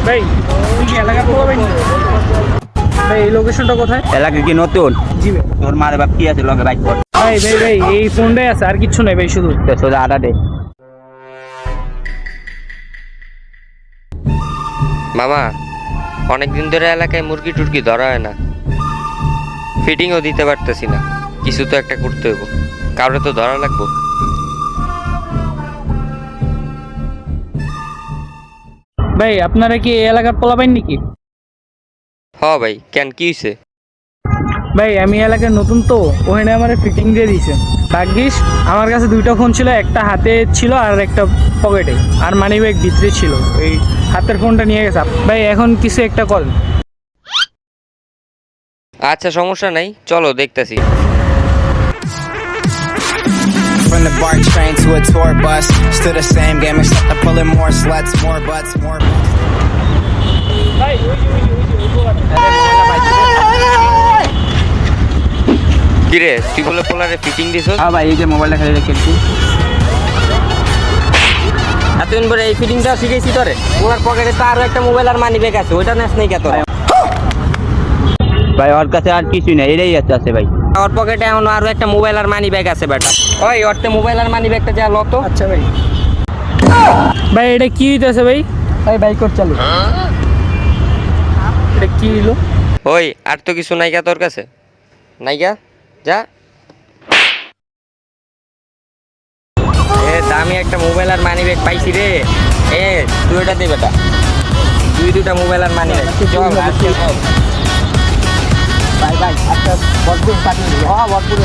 ভাই তুই কি এলাকার পোলাবেন? ভাই এই লোকেশনটা কোথায়? এলাকা কি নতুন? জি ভাই। তোর মারে বাপ কি আছে লগে বাইক কর ভাই ভাই ভাই এই ফোনটাই আছে, আর কিচ্ছু নাই ভাই, শুধু সোজা আডা দে। মামা অনেকদিন ধরে এলাকায় মুরগি টুরগি ধরা হয় না, ফিটিংও দিতে পারতেছি না, কিছু তো একটা করতে হইব, কারোর তো ধরা লাগবো। ভাই আপনারা কি এই এলাকার পোলাবেন নাকি? হ ভাই, কেন কি হয়েছে? ভাই আমি এলাকায় নতুন তো, ওখানে আমার ফিটিং দিয়ে দিয়েছে। ভাগ্যিস আমার কাছে দুইটা ফোন ছিল, একটা হাতে ছিল আর একটা পকেটে, আর মানি ব্যাগ ভিতরে ছিল, এই হাতের ফোনটা নিয়ে গেছে। ভাই এখন কিছু একটা করেন। আচ্ছা সমস্যা নাই, চলো দেখতেছি। From the BART train to a tour bus, still the same game except I'm pulling more sluts, more butts, more butts. ভাই কিরে তুই বলে পোলারে ফিটিং দিছ? হ্যাঁ ভাই, এই যে মোবাইলটা খালি রেখেছি। এতদিন পরে এই ফিটিংটা শিখেছি তোরে। ওনার পকেটে তো আরো একটা মোবাইল আর মানি ব্যাগ আছে, ওইটা নেস নাই কে তোরা? ভাই ওর কাছে আর কিছুই না, এটাই আছে ভাই। ওর পকেটে এখন আরো একটা মোবাইল আর মানি ব্যাগ আছে বেটা। ওই ওরতে মোবাইল আর মানি ব্যাগটা যা লত। আচ্ছা ভাই। ভাই এটা কি হইতেছে ভাই? ভাই বাইক কর চালু। এটা কি হলো? ওই আর তো কিছু নাইকা তোর কাছে? নাইকা যা। দামি একটা মোবাইল আর মানি ব্যাগ পাইছি রে। তুই ওটা দে বেটা, দুইটা মোবাইল আর মানি ব্যাগ। ভাই ভাই আচ্ছা ভরপুর পাঠিয়ে দিই। ভরপুর